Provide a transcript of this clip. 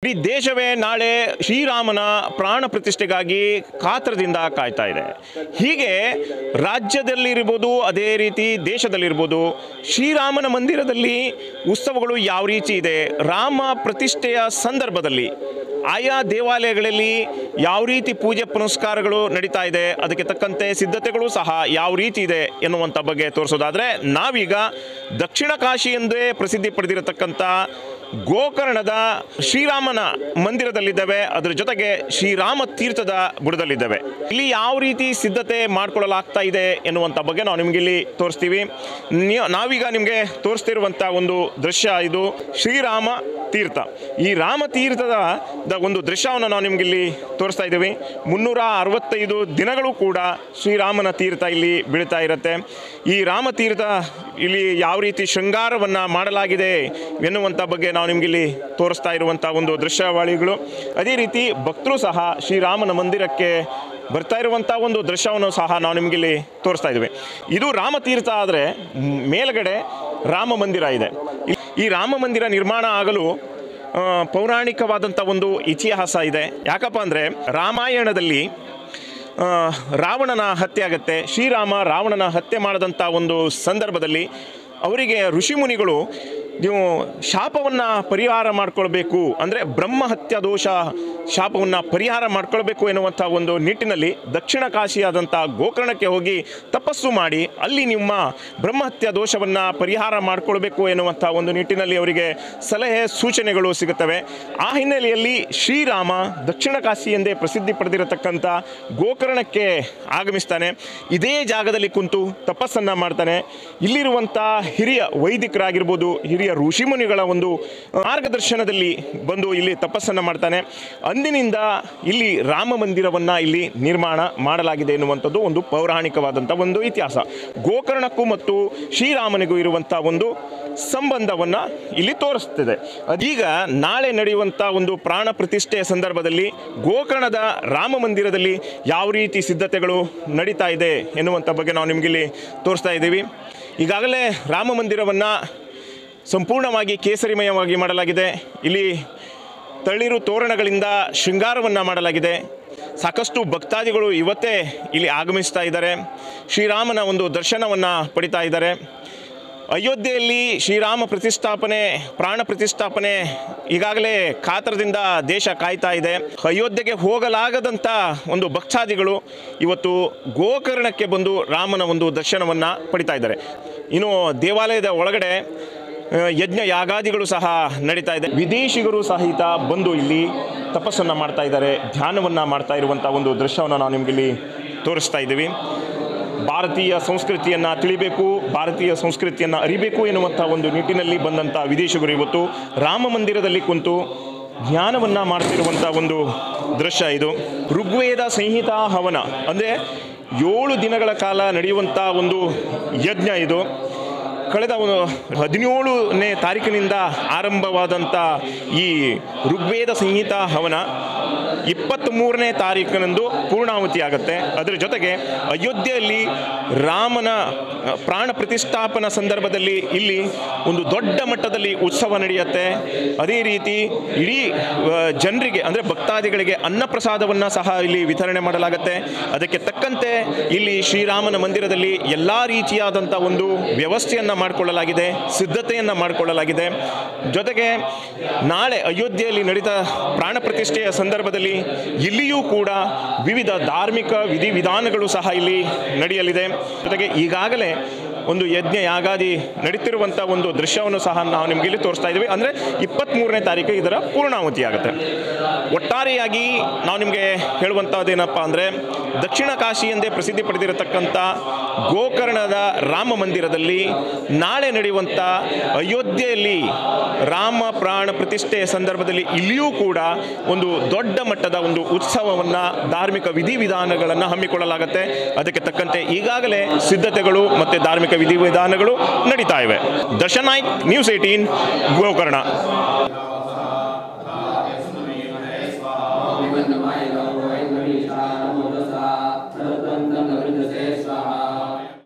ಇಡೀ ದೇಶವೇ ನಾಳೆ ಶ್ರೀರಾಮನ ಪ್ರಾಣ ಪ್ರತಿಷ್ಠೆಗಾಗಿ ಕಾತರದಿಂದ ಕಾಯ್ತಾ ಇದೆ. ಹೀಗೆ ರಾಜ್ಯದಲ್ಲಿರ್ಬೋದು, ಅದೇ ರೀತಿ ದೇಶದಲ್ಲಿರ್ಬೋದು, ಶ್ರೀರಾಮನ ಮಂದಿರದಲ್ಲಿ ಉತ್ಸವಗಳು ಯಾವ ರೀತಿ ಇದೆ, ರಾಮ ಪ್ರತಿಷ್ಠೆಯ ಸಂದರ್ಭದಲ್ಲಿ ಆಯಾ ದೇವಾಲಯಗಳಲ್ಲಿ ಯಾವ ರೀತಿ ಪೂಜೆ ಪುನಸ್ಕಾರಗಳು ನಡೀತಾ ಇದೆ, ಅದಕ್ಕೆ ತಕ್ಕಂತೆ ಸಿದ್ಧತೆಗಳು ಸಹ ಯಾವ ರೀತಿ ಇದೆ ಎನ್ನುವಂಥ ಬಗ್ಗೆ ತೋರಿಸೋದಾದರೆ, ನಾವೀಗ ದಕ್ಷಿಣ ಕಾಶಿ ಎಂದೇ ಪ್ರಸಿದ್ಧಿ ಪಡೆದಿರತಕ್ಕಂಥ ಗೋಕರ್ಣದ ಶ್ರೀರಾಮನ ಮಂದಿರದಲ್ಲಿದ್ದೇವೆ. ಅದರ ಜೊತೆಗೆ ಶ್ರೀರಾಮ ತೀರ್ಥದ ಬುಡದಲ್ಲಿದ್ದೇವೆ. ಇಲ್ಲಿ ಯಾವ ರೀತಿ ಸಿದ್ಧತೆ ಮಾಡಿಕೊಳ್ಳಲಾಗ್ತಾ ಇದೆ ಎನ್ನುವಂಥ ಬಗ್ಗೆ ನಾವು ನಿಮಗೆ ಇಲ್ಲಿ ತೋರಿಸ್ತೀವಿ. ನಾವೀಗ ನಿಮಗೆ ತೋರಿಸ್ತಿರುವಂಥ ಒಂದು ದೃಶ್ಯ ಇದು ಶ್ರೀರಾಮ ತೀರ್ಥ. ಈ ರಾಮ ತೀರ್ಥದ ಒಂದು ದೃಶ್ಯವನ್ನು ನಾವು ನಿಮಗಿಲ್ಲಿ ತೋರಿಸ್ತಾ ಇದ್ದೀವಿ. 365 ದಿನಗಳು ಕೂಡ ಶ್ರೀರಾಮನ ತೀರ್ಥ ಇಲ್ಲಿ ಬೀಳ್ತಾ ಇರುತ್ತೆ. ಈ ರಾಮ ತೀರ್ಥ ಇಲ್ಲಿ ಯಾವ ರೀತಿ ಶೃಂಗಾರವನ್ನು ಮಾಡಲಾಗಿದೆ ಎನ್ನುವಂಥ ಬಗ್ಗೆ ನಾವು ನಿಮಗಿಲ್ಲಿ ತೋರಿಸ್ತಾ ಇರುವಂಥ ಒಂದು ದೃಶ್ಯಾವಳಿಗಳು. ಅದೇ ರೀತಿ ಭಕ್ತರು ಸಹ ಶ್ರೀರಾಮನ ಮಂದಿರಕ್ಕೆ ಬರ್ತಾ ಇರುವಂಥ ಒಂದು ದೃಶ್ಯವನ್ನು ಸಹ ನಾವು ನಿಮಗಿಲ್ಲಿ ತೋರಿಸ್ತಾ ಇದ್ದೀವಿ. ಇದು ರಾಮತೀರ್ಥ ಆದರೆ ಮೇಲ್ಗಡೆ ರಾಮ ಮಂದಿರ ಇದೆ. ಈ ರಾಮ ಮಂದಿರ ನಿರ್ಮಾಣ ಆಗಲು ಪೌರಾಣಿಕವಾದಂಥ ಒಂದು ಇತಿಹಾಸ ಇದೆ. ಯಾಕಪ್ಪ ಅಂದರೆ ರಾಮಾಯಣದಲ್ಲಿ ರಾವಣನ ಹತ್ಯೆ ಆಗುತ್ತೆ. ಶ್ರೀರಾಮ ರಾವಣನ ಹತ್ಯೆ ಮಾಡಿದಂಥ ಒಂದು ಸಂದರ್ಭದಲ್ಲಿ ಅವರಿಗೆ ಋಷಿಮುನಿಗಳು ನೀವು ಶಾಪವನ್ನು ಪರಿಹಾರ ಮಾಡಿಕೊಳ್ಬೇಕು, ಅಂದರೆ ಬ್ರಹ್ಮಹತ್ಯಾ ದೋಷ ಶಾಪವನ್ನು ಪರಿಹಾರ ಮಾಡಿಕೊಳ್ಬೇಕು ಎನ್ನುವಂಥ ಒಂದು ನಿಟ್ಟಿನಲ್ಲಿ ದಕ್ಷಿಣ ಕಾಶಿಯಾದಂಥ ಗೋಕರ್ಣಕ್ಕೆ ಹೋಗಿ ತಪಸ್ಸು ಮಾಡಿ ಅಲ್ಲಿ ನಿಮ್ಮ ಬ್ರಹ್ಮಹತ್ಯಾ ದೋಷವನ್ನು ಪರಿಹಾರ ಮಾಡಿಕೊಳ್ಬೇಕು ಎನ್ನುವಂಥ ಒಂದು ನಿಟ್ಟಿನಲ್ಲಿ ಅವರಿಗೆ ಸಲಹೆ ಸೂಚನೆಗಳು ಸಿಗುತ್ತವೆ. ಆ ಹಿನ್ನೆಲೆಯಲ್ಲಿ ಶ್ರೀರಾಮ ದಕ್ಷಿಣ ಕಾಶಿ ಎಂದೇ ಪ್ರಸಿದ್ಧಿ ಪಡೆದಿರತಕ್ಕಂಥ ಗೋಕರ್ಣಕ್ಕೆ ಆಗಮಿಸ್ತಾನೆ. ಇದೇ ಜಾಗದಲ್ಲಿ ಕುಂತು ತಪಸ್ಸನ್ನು ಮಾಡ್ತಾನೆ. ಇಲ್ಲಿರುವಂಥ ಹಿರಿಯ ವೈದಿಕರಾಗಿರ್ಬೋದು, ಹಿರಿಯ ಋಷಿಮುನಿಗಳ ಒಂದು ಮಾರ್ಗದರ್ಶನದಲ್ಲಿ ಬಂದು ಇಲ್ಲಿ ತಪಸ್ಸನ್ನು ಮಾಡ್ತಾನೆ. ಅಂದಿನಿಂದ ಇಲ್ಲಿ ರಾಮ ಮಂದಿರವನ್ನು ಇಲ್ಲಿ ನಿರ್ಮಾಣ ಮಾಡಲಾಗಿದೆ ಎನ್ನುವಂಥದ್ದು ಒಂದು ಪೌರಾಣಿಕವಾದಂಥ ಒಂದು ಇತಿಹಾಸ. ಗೋಕರ್ಣಕ್ಕೂ ಮತ್ತು ಶ್ರೀರಾಮನಿಗೂ ಇರುವಂಥ ಒಂದು ಸಂಬಂಧವನ್ನು ಇಲ್ಲಿ ತೋರಿಸ್ತಿದೆ. ಅದೀಗ ನಾಳೆ ನಡೆಯುವಂಥ ಒಂದು ಪ್ರಾಣ ಪ್ರತಿಷ್ಠೆಯ ಸಂದರ್ಭದಲ್ಲಿ ಗೋಕರ್ಣದ ರಾಮ ಮಂದಿರದಲ್ಲಿ ಯಾವ ರೀತಿ ಸಿದ್ಧತೆಗಳು ನಡೀತಾ ಇದೆ ಎನ್ನುವಂಥ ಬಗ್ಗೆ ನಾವು ನಿಮಗಿಲ್ಲಿ ತೋರಿಸ್ತಾ ಇದ್ದೀವಿ. ಈಗಾಗಲೇ ರಾಮ ಮಂದಿರವನ್ನು ಸಂಪೂರ್ಣವಾಗಿ ಕೇಸರಿಮಯವಾಗಿ ಮಾಡಲಾಗಿದೆ. ಇಲ್ಲಿ ತಳಿರು ತೋರಣಗಳಿಂದ ಶೃಂಗಾರವನ್ನು ಮಾಡಲಾಗಿದೆ. ಸಾಕಷ್ಟು ಭಕ್ತಾದಿಗಳು ಇವತ್ತೇ ಇಲ್ಲಿ ಆಗಮಿಸ್ತಾ ಇದ್ದಾರೆ. ಶ್ರೀರಾಮನ ಒಂದು ದರ್ಶನವನ್ನು ಪಡಿತಾ ಇದ್ದಾರೆ. ಅಯೋಧ್ಯೆಯಲ್ಲಿ ಶ್ರೀರಾಮ ಪ್ರತಿಷ್ಠಾಪನೆ, ಪ್ರಾಣ ಪ್ರತಿಷ್ಠಾಪನೆ ಈಗಾಗಲೇ ಕಾತರದಿಂದ ದೇಶ ಕಾಯ್ತಾ ಇದೆ. ಅಯೋಧ್ಯೆಗೆ ಹೋಗಲಾಗದಂಥ ಒಂದು ಭಕ್ತಾದಿಗಳು ಇವತ್ತು ಗೋಕರ್ಣಕ್ಕೆ ಬಂದು ರಾಮನ ಒಂದು ದರ್ಶನವನ್ನು ಪಡಿತಾ ಇದ್ದಾರೆ. ಇನ್ನು ದೇವಾಲಯದ ಒಳಗಡೆ ಯಜ್ಞ ಯಾಗಾದಿಗಳು ಸಹ ನಡೀತಾ ಇದೆ. ವಿದೇಶಿಗರು ಸಹಿತ ಬಂದು ಇಲ್ಲಿ ತಪಸ್ಸನ್ನು ಮಾಡ್ತಾ ಇದ್ದಾರೆ, ಧ್ಯಾನವನ್ನು ಮಾಡ್ತಾ ಇರುವಂಥ ಒಂದು ದೃಶ್ಯವನ್ನು ನಾವು ನಿಮಗಿಲ್ಲಿ ತೋರಿಸ್ತಾ ಇದ್ದೀವಿ. ಭಾರತೀಯ ಸಂಸ್ಕೃತಿಯನ್ನು ತಿಳಿಬೇಕು, ಭಾರತೀಯ ಸಂಸ್ಕೃತಿಯನ್ನು ಅರಿಬೇಕು ಎನ್ನುವಂಥ ಒಂದು ನಿಟ್ಟಿನಲ್ಲಿ ಬಂದಂಥ ವಿದೇಶಿಗರು ಇವತ್ತು ರಾಮ ಮಂದಿರದಲ್ಲಿ ಕುಂತು ಧ್ಯಾನವನ್ನು ಮಾಡ್ತಿರುವಂಥ ಒಂದು ದೃಶ್ಯ ಇದು. ಋಗ್ವೇದ ಸಂಹಿತಾ ಹವನ ಅಂದರೆ 7 ದಿನಗಳ ಕಾಲ ನಡೆಯುವಂಥ ಒಂದು ಯಜ್ಞ ಇದು. ಕಳೆದ 17ನೇ ತಾರೀಕಿನಿಂದ ಆರಂಭವಾದಂಥ ಈ ಋಗ್ವೇದ ಸಂಹಿತಾ ಹವನ 23ನೇ ತಾರೀಕಿನಂದು ಪೂರ್ಣಾಹುತಿ ಆಗುತ್ತೆ. ಅದರ ಜೊತೆಗೆ ಅಯೋಧ್ಯೆಯಲ್ಲಿ ರಾಮನ ಪ್ರಾಣ ಪ್ರತಿಷ್ಠಾಪನಾ ಸಂದರ್ಭದಲ್ಲಿ ಇಲ್ಲಿ ಒಂದು ದೊಡ್ಡ ಮಟ್ಟದಲ್ಲಿ ಉತ್ಸವ ನಡೆಯುತ್ತೆ. ಅದೇ ರೀತಿ ಇಡೀ ಜನರಿಗೆ ಅಂದರೆ ಭಕ್ತಾದಿಗಳಿಗೆ ಅನ್ನಪ್ರಸಾದವನ್ನು ಸಹ ಇಲ್ಲಿ ವಿತರಣೆ ಮಾಡಲಾಗುತ್ತೆ. ಅದಕ್ಕೆ ತಕ್ಕಂತೆ ಇಲ್ಲಿ ಶ್ರೀರಾಮನ ಮಂದಿರದಲ್ಲಿ ಎಲ್ಲ ರೀತಿಯಾದಂಥ ಒಂದು ವ್ಯವಸ್ಥೆಯನ್ನು ಮಾಡಿಕೊಳ್ಳಲಾಗಿದೆ, ಸಿದ್ಧತೆಯನ್ನು ಮಾಡಿಕೊಳ್ಳಲಾಗಿದೆ. ಜೊತೆಗೆ ನಾಳೆ ಅಯೋಧ್ಯೆಯಲ್ಲಿ ನಡೆದ ಪ್ರಾಣ ಪ್ರತಿಷ್ಠೆಯ ಸಂದರ್ಭದಲ್ಲಿ ಇಲ್ಲಿಯೂ ಕೂಡ ವಿವಿಧ ಧಾರ್ಮಿಕ ವಿಧಿವಿಧಾನಗಳು ಸಹ ಇಲ್ಲಿ ನಡೆಯಲಿದೆ. ಜೊತೆಗೆ ಈಗಾಗಲೇ ಒಂದು ಯಜ್ಞ ಯಾಗಾದಿ ನಡೀತಿರುವಂಥ ಒಂದು ದೃಶ್ಯವನ್ನು ಸಹ ನಾವು ನಿಮಗೆ ಇಲ್ಲಿ ತೋರಿಸ್ತಾ ಇದ್ದೀವಿ. ಅಂದರೆ 23ನೇ ತಾರೀಕು ಇದರ ಪೂರ್ಣಾಹುತಿ ಆಗುತ್ತೆ. ಒಟ್ಟಾರೆಯಾಗಿ ನಾವು ನಿಮಗೆ ಹೇಳುವಂಥದ್ದೇನಪ್ಪ ಅಂದರೆ, ದಕ್ಷಿಣ ಕಾಶಿ ಎಂದೇ ಪ್ರಸಿದ್ಧಿ ಪಡೆದಿರತಕ್ಕಂಥ ಗೋಕರ್ಣದ ರಾಮ ಮಂದಿರದಲ್ಲಿ ನಾಳೆ ನಡೆಯುವಂಥ ಅಯೋಧ್ಯೆಯಲ್ಲಿ ರಾಮ ಪ್ರಾಣ ಪ್ರತಿಷ್ಠೆಯ ಸಂದರ್ಭದಲ್ಲಿ ಇಲ್ಲಿಯೂ ಕೂಡ ಒಂದು ದೊಡ್ಡ ಮಟ್ಟದ ಒಂದು ಉತ್ಸವವನ್ನು, ಧಾರ್ಮಿಕ ವಿಧಿವಿಧಾನಗಳನ್ನು ಹಮ್ಮಿಕೊಳ್ಳಲಾಗುತ್ತೆ. ಅದಕ್ಕೆ ತಕ್ಕಂತೆ ಈಗಾಗಲೇ ಸಿದ್ಧತೆಗಳು ಮತ್ತು ಧಾರ್ಮಿಕ ವಿಧಿವಿಧಾನಗಳು ನಡೀತಾ ಇವೆ. ದರ್ಶನ್ ನಾಯ್ಕ್, ನ್ಯೂಸ್ 18, ಗೋಕರ್ಣ.